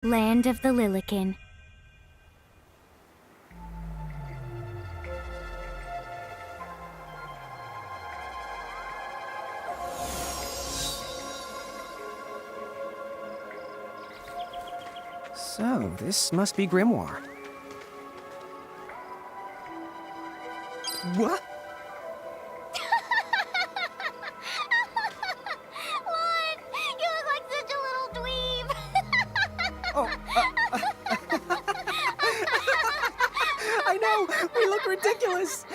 Land of the Lilican. So, this must be Grimoire. What? Lon, you look like such a little dweeb. Oh, I know! We look ridiculous!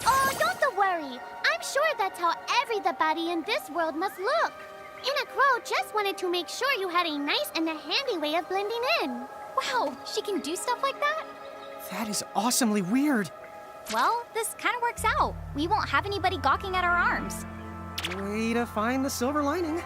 Oh, don't worry. I'm sure that's how everybody in this world must look. Anna Crow just wanted to make sure you had a nice and a handy way of blending in. Wow, she can do stuff like that? That is awesomely weird. Well, this kind of works out. We won't have anybody gawking at our arms. Way to find the silver lining.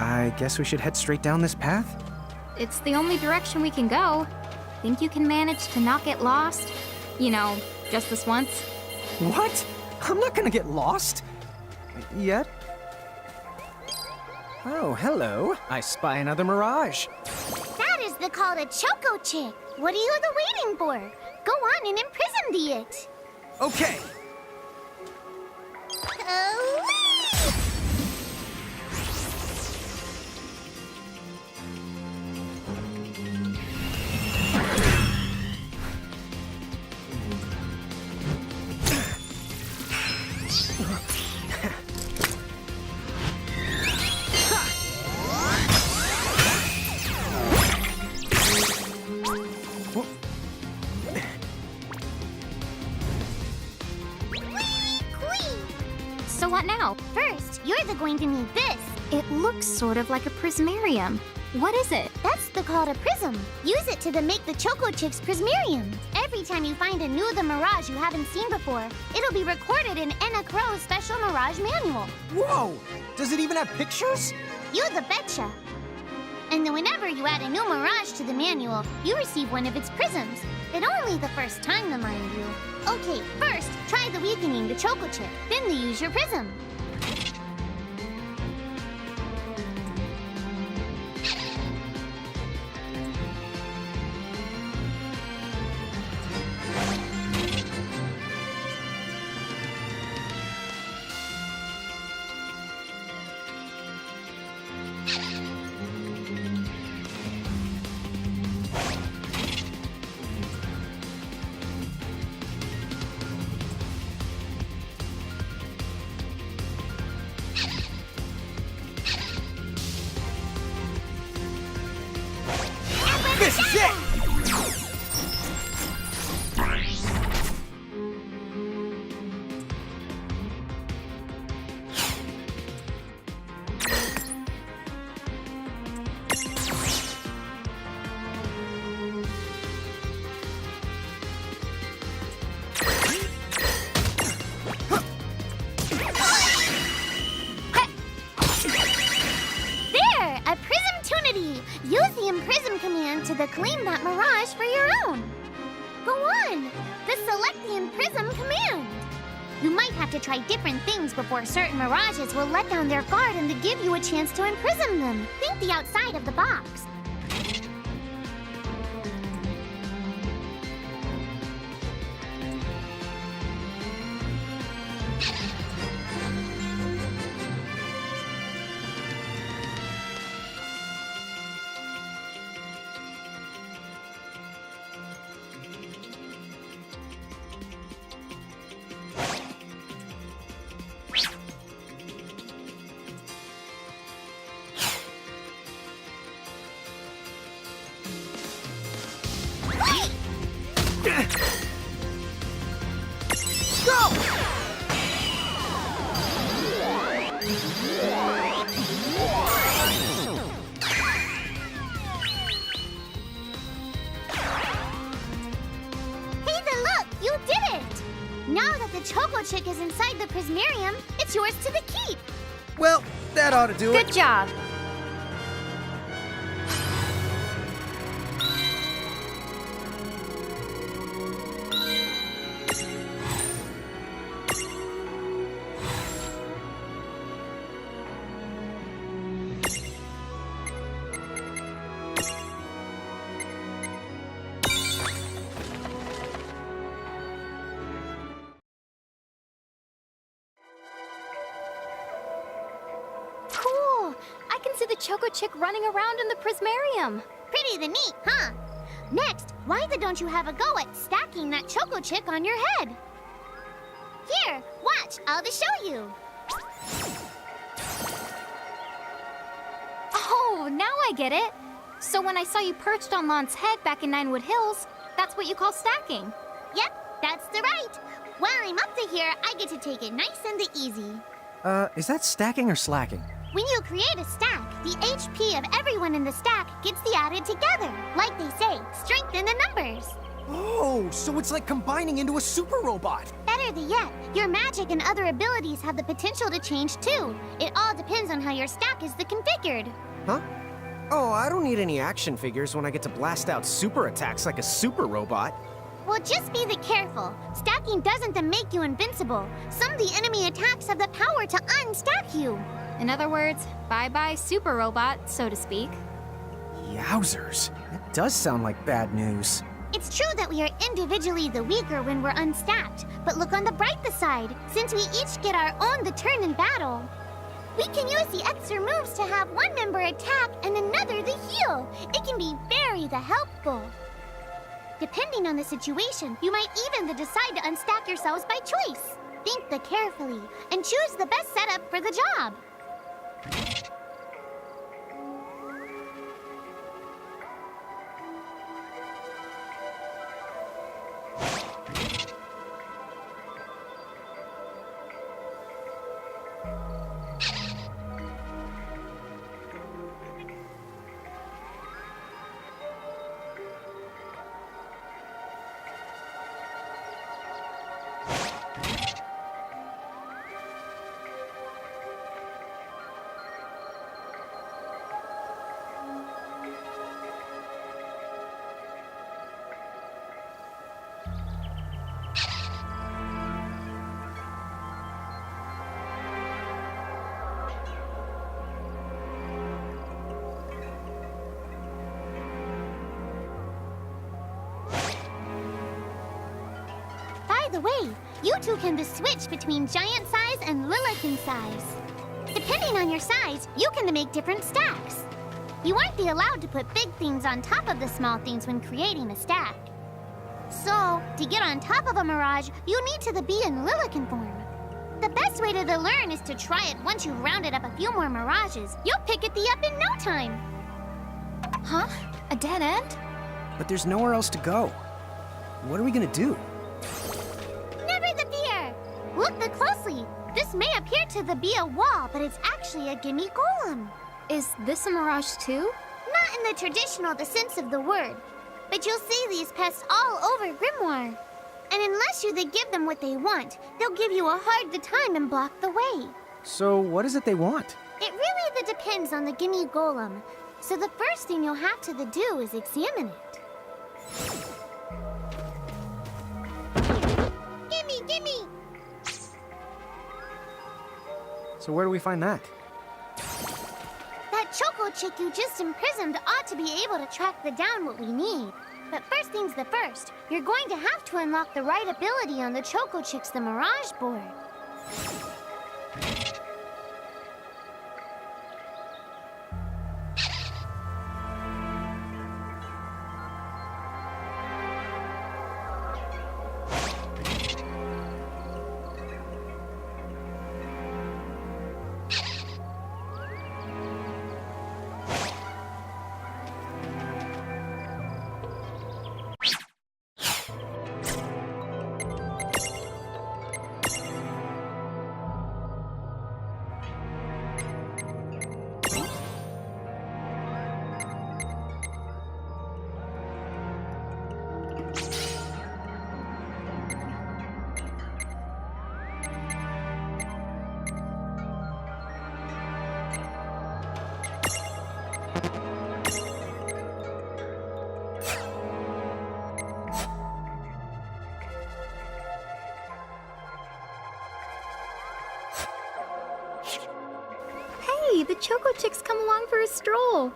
I guess we should head straight down this path? It's the only direction we can go. Think you can manage to not get lost? You know, just this once? What? I'm not gonna get lost. Yet? Oh, hello. I spy another mirage. That is the call to Choco Chick. What are you waiting for? Go on and imprison the it. Okay. Oh. So what now? First, you're going to need this. It looks sort of like a prismarium. What is it? That's the call to Prism. Use it to make the Choco Chick's Prismarium. Every time you find a new The Mirage you haven't seen before, it'll be recorded in Anna Crow's special Mirage manual. Whoa! Does it even have pictures? You the betcha. And then whenever you add a new Mirage to the manual, you receive one of its prisms. But only the first time, mind you. Okay, first, try the weakening the Choco Chick, then the use your prism. This is it! There! A Prism Tunity! Use the Imprism command to claim that Mirage for your own. Go on! The Select the Imprism command. You might have to try different things before certain Mirages will let down their guard and to give you a chance to imprison them. Think the outside of the box. Chick is inside the Prismarium, it's yours to the keep. Well, that ought to do it. Good job. Cool. I can see the Choco Chick running around in the Prismarium. Pretty the neat, huh? Next, why don't you have a go at stacking that Choco Chick on your head? Here, watch, I'll just show you. Oh, now I get it. So when I saw you perched on Lon's head back in Ninewood Hills, that's what you call stacking. Yep, that's the right. While I'm up to here, I get to take it nice and easy. Is that stacking or slacking? When you create a stack, the HP of everyone in the stack gets added together. Like they say, strength in the numbers. Oh, so it's like combining into a super robot. Better yet, your magic and other abilities have the potential to change too. It all depends on how your stack is configured. Huh? Oh, I don't need any action figures when I get to blast out super attacks like a super robot. Well, just be careful. Stacking doesn't make you invincible. Some of the enemy attacks have the power to unstack you. In other words, bye-bye super robot, so to speak. Yowzers. That does sound like bad news. It's true that we are individually the weaker when we're unstacked, but look on the brighter side. Since we each get our own turn in battle, we can use the extra moves to have one member attack and another heal. It can be very helpful. Depending on the situation, you might even decide to unstack yourselves by choice. Think carefully and choose the best setup for the job. By the way, you two can switch between giant size and Lilican size. Depending on your size, you can make different stacks. You won't be allowed to put big things on top of the small things when creating a stack. So, to get on top of a Mirage, you need to be in Lilican form. The best way to learn is to try it once you've rounded up a few more Mirages. You'll pick it up in no time. Huh? A dead end? But there's nowhere else to go. What are we gonna do? Never the fear! Look closely. This may appear to be a wall, but it's actually a gimme golem. Is this a Mirage too? Not in the traditional sense of the word, but you'll see these pests all over Grimoire. And unless you give them what they want, they'll give you a hard time and block the way. So what is it they want? It really depends on the gimme golem. So the first thing you'll have to do is examine it. Gimme! So where do we find that? That Choco Chick you just imprisoned ought to be able to track down what we need. But first things first, you're going to have to unlock the right ability on the Choco Chick's Mirage board. Hey, the Choco Chick's come along for a stroll.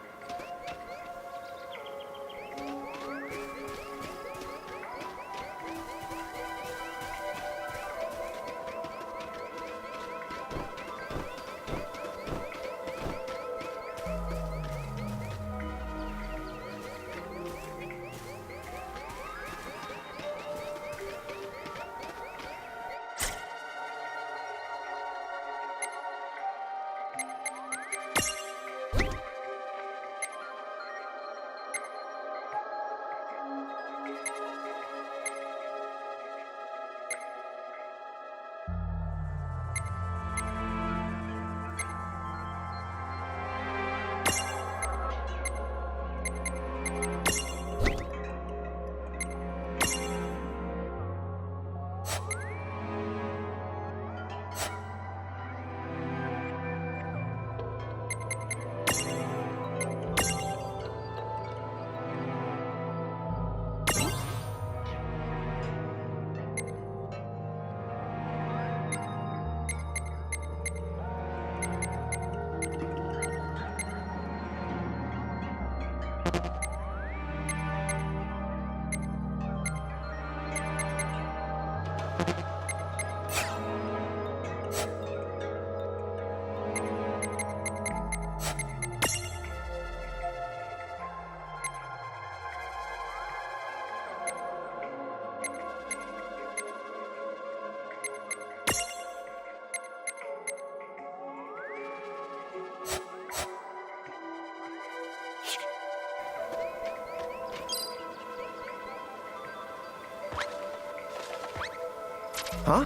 Huh?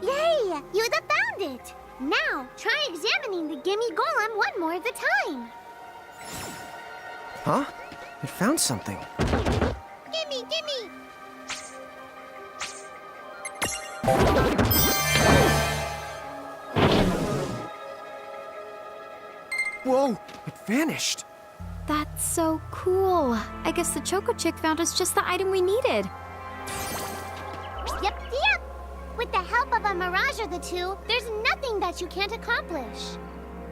Yay! You found it! Now, try examining the Gimme Golem one more at a time. Huh? It found something. Gimme, gimme! Whoa! It vanished! That's so cool. I guess the Choco Chick found us just the item we needed. Yep, yep! With the help of a Mirage or the two, there's nothing that you can't accomplish.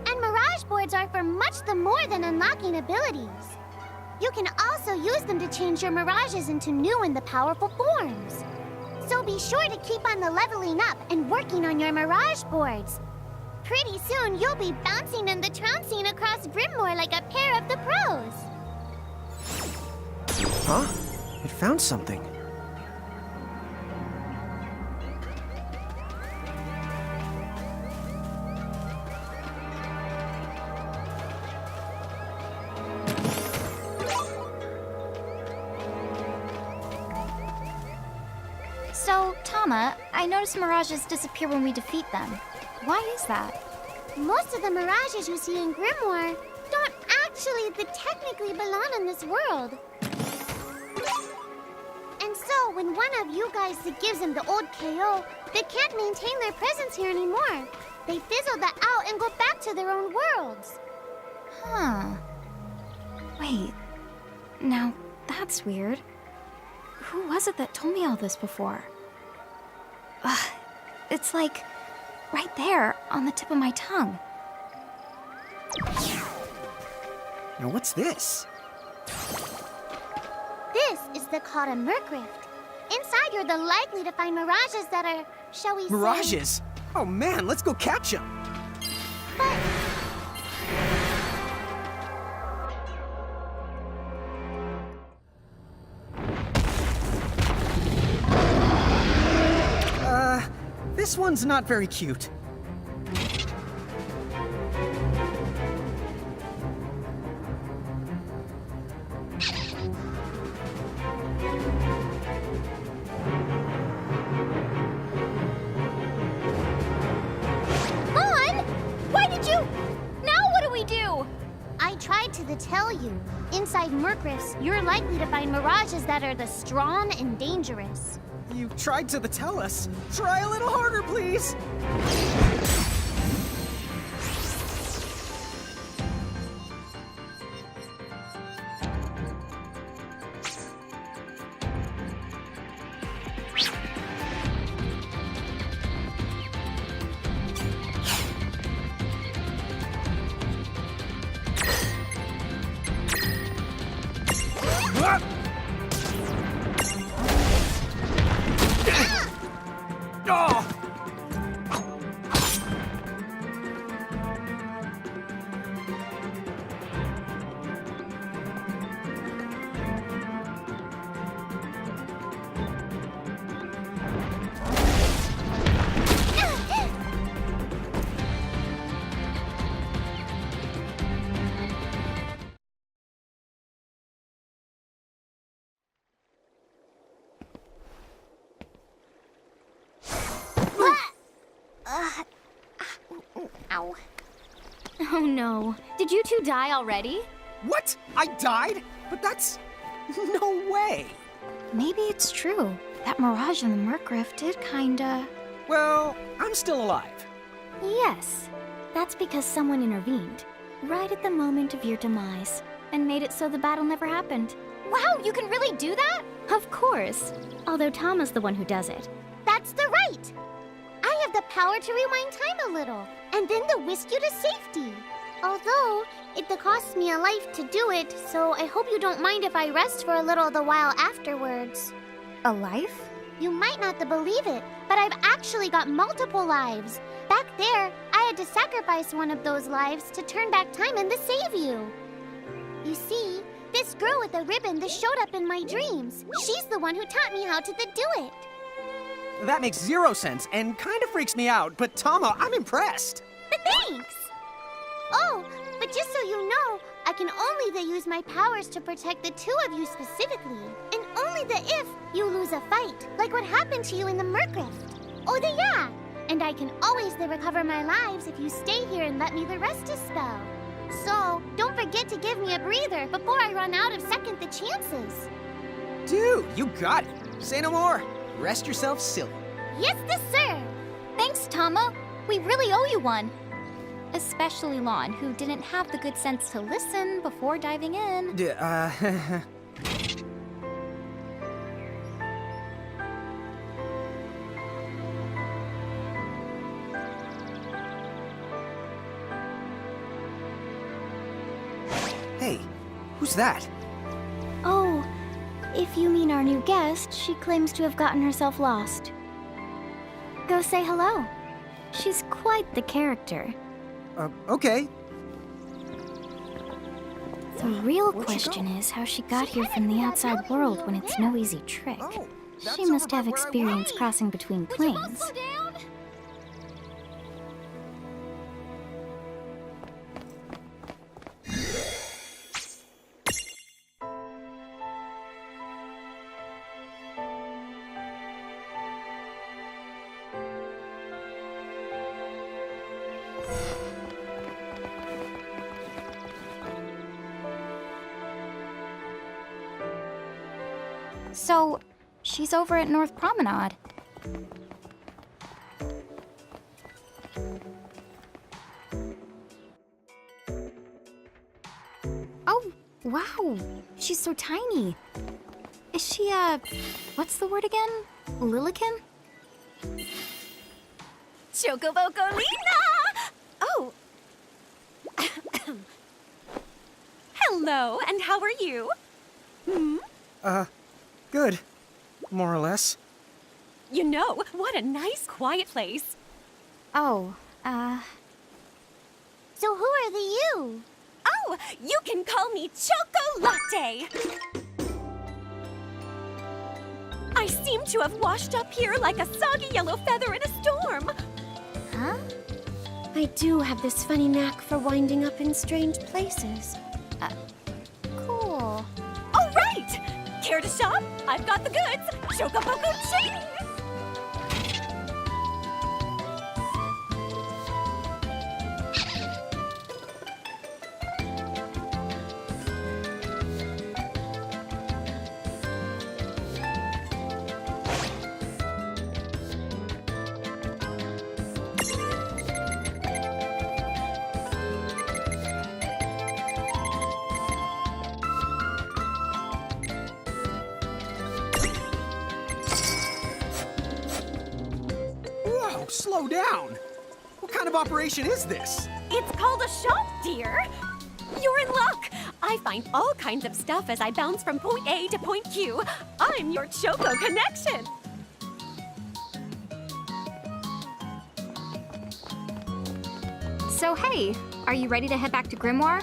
And Mirage boards are for much the more than unlocking abilities. You can also use them to change your Mirages into new and the powerful forms. So be sure to keep on the leveling up and working on your Mirage boards. Pretty soon, you'll be bouncing and the trouncing across Brimmore like a pair of the pros. Huh? It found something. So, Tama, I noticed Mirages disappear when we defeat them. Why is that? Most of the Mirages you see in Grimoire don't actually technically belong in this world. And so, when one of you guys gives them the old KO, they can't maintain their presence here anymore. They fizzle that out and go back to their own worlds. Huh. Wait. Now, that's weird. Who was it that told me all this before? Ugh. It's like right there on the tip of my tongue. Now what's this? This is the called a Merc Rift. Inside, you're the likely to find Mirages that are, shall we say... Mirages? Oh man, let's go catch them! But... This one's not very cute. I tried to tell you. Inside Merc Rifts, you're likely to find Mirages that are the strong and dangerous. You tried to tell us. Try a little harder, please! Ow. Oh no. Did you two die already? What? I died? But that's... no way. Maybe it's true. That mirage in the Murkriff did kinda... Well, I'm still alive. Yes. That's because someone intervened, right at the moment of your demise, and made it so the battle never happened. Wow, you can really do that? Of course. Although Tama's the one who does it. That's the right. I have the power to rewind time a little, and then to whisk you to safety. Although, it costs me a life to do it, so I hope you don't mind if I rest for a little the while afterwards. A life? You might not believe it, but I've actually got multiple lives. Back there, I had to sacrifice one of those lives to turn back time and to save you. You see, this girl with the ribbon that showed up in my dreams, she's the one who taught me how to do it. That makes 0 sense and kind of freaks me out, but Tama, I'm impressed. Thanks! Oh, but just so you know, I can only use my powers to protect the two of you specifically. And only if you lose a fight, like what happened to you in the Murkriff. Oh, yeah! And I can always recover my lives if you stay here and let me rest a spell. So, don't forget to give me a breather before I run out of second the chances. Dude, you got it. Say no more. Rest yourself silly. Yes, sir! Thanks, Tama. We really owe you one. Especially Lon, who didn't have the good sense to listen before diving in. Hey, who's that? Oh, if you mean our new guest, she claims to have gotten herself lost. Go say hello. She's quite the character. Okay. The real Where'd she question go? is how she got here from the outside world when it's no easy trick. Oh, that's She over must by have where I experience was. crossing between Would you both planes. slow down? So, she's over at North Promenade. Oh, wow. She's so tiny. Is she, what's the word again? Lilican? Chocobocolina! Oh. Hello, and how are you? Good. More or less. You know, what a nice, quiet place. Oh, So who are the you? Oh, you can call me Chocolate. I seem to have washed up here like a soggy yellow feather in a storm. Huh? I do have this funny knack for winding up in strange places. Cool. All right! Care to shop? I've got the goods. Chocoboco Ching! Whoa, slow down. What kind of operation is this? It's called a shop, dear. You're in luck. I find all kinds of stuff as I bounce from point A to point Q. I'm your Choco connection. so hey, are you ready to head back to Grimoire?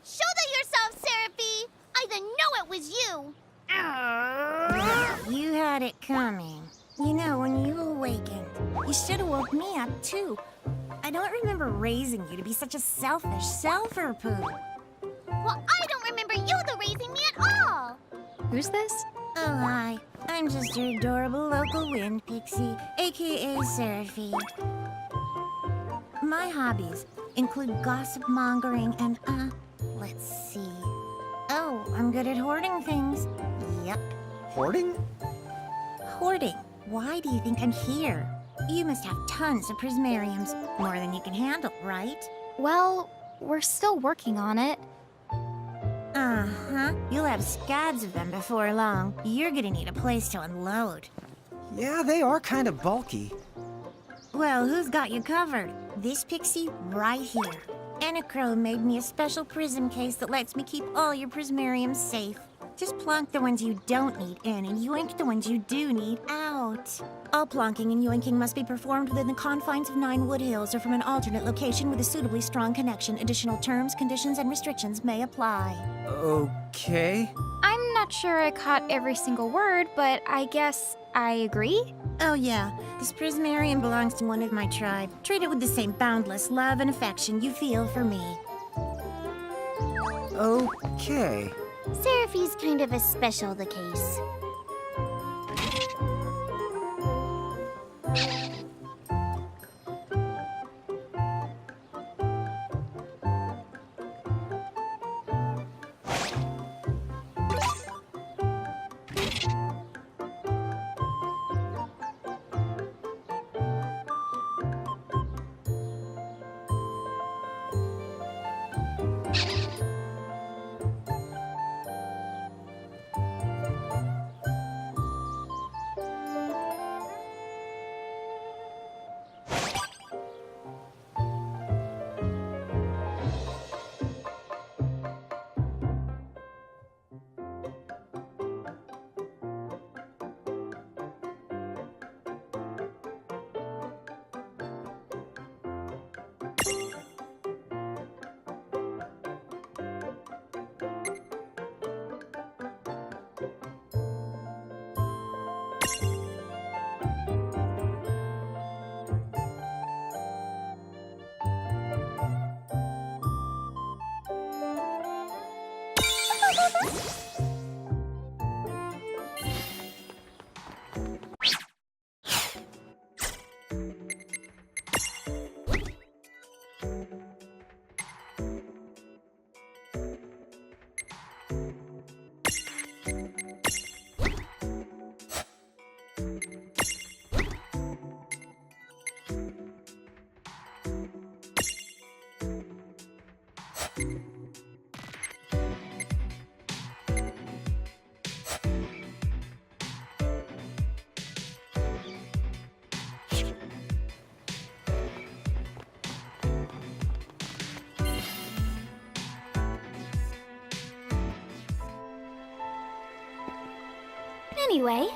Shoulder yourself, Seraphie! I didn't know it was you! You had it coming. You know, when you awakened, you should have woke me up too. I don't remember raising you to be such a selfish selfer, Pooh. Well, I don't remember you raising me at all. Who's this? Oh, hi. I'm just your adorable local wind pixie, aka Seraphine. My hobbies include gossip mongering and, let's see. Oh, I'm good at hoarding things. Yep. Hoarding? Hoarding. Why do you think I'm here? You must have tons of prismariums. More than you can handle, right? Well, we're still working on it. Uh-huh. You'll have scads of them before long. You're gonna need a place to unload. Yeah, they are kind of bulky. Well, who's got you covered? This pixie right here. Anachrome made me a special prism case that lets me keep all your prismariums safe. Just plonk the ones you don't need in and yoink the ones you do need out. All plonking and yoinking must be performed within the confines of 9 Wood Hills or from an alternate location with a suitably strong connection. Additional terms, conditions, and restrictions may apply. Okay. I'm not sure I caught every single word, but I guess I agree. Oh yeah, this prismarium belongs to one of my tribe. Treat it with the same boundless love and affection you feel for me. Okay. Seraphi's kind of a special the case. Anyway,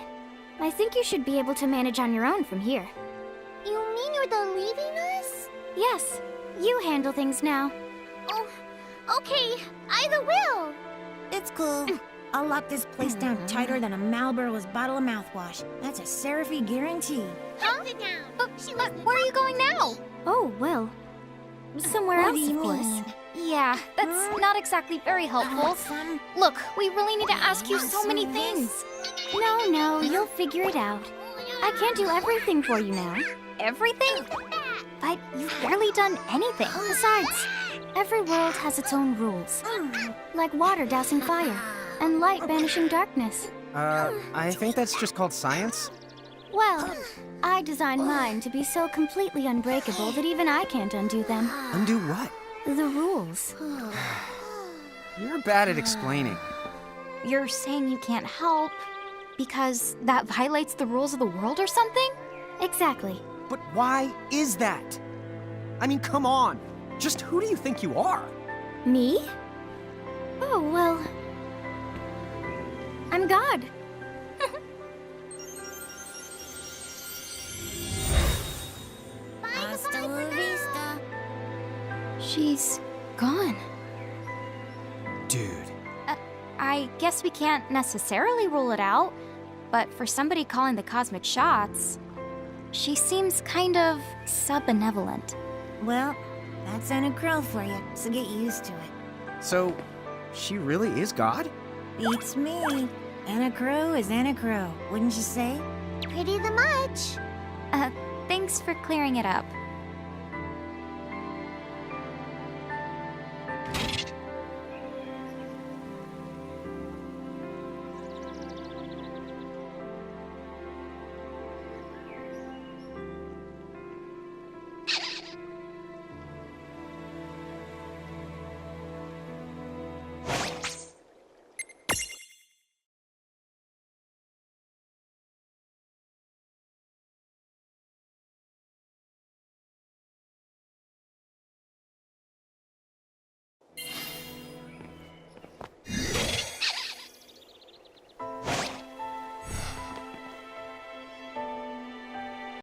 I think you should be able to manage on your own from here. You mean you're the leaving us? Yes, you handle things now. Oh, okay. Either will. It's cool. I'll lock this place down tighter than a Marlboro's bottle of mouthwash. That's a Seraphy guarantee. Huh? Sit down. Where are you going now? Oh, well, somewhere What else, do you of course. mean? Yeah, that's not exactly very helpful. Some... Look, we really need to ask you so many things. No, you'll figure it out. I can't do everything for you now. Everything? But you've barely done anything. Besides, every world has its own rules. Like water dousing fire, and light banishing darkness. I think that's just called science. Well, I designed mine to be so completely unbreakable that even I can't undo them. Undo what? The rules. You're bad at explaining. You're saying you can't help because that violates the rules of the world or something? Exactly. But why is that? I mean, come on. Just who do you think you are? Me? Oh, well, I'm God. Hasta la vista. She's gone. Dude. I guess we can't necessarily rule it out, but for somebody calling the cosmic shots, she seems kind of sub-benevolent. Well, that's Anna Crow for you, so get used to it. So, she really is God? Beats me. Anna Crow is Anna Crow, wouldn't you say? Pretty the much. Thanks for clearing it up.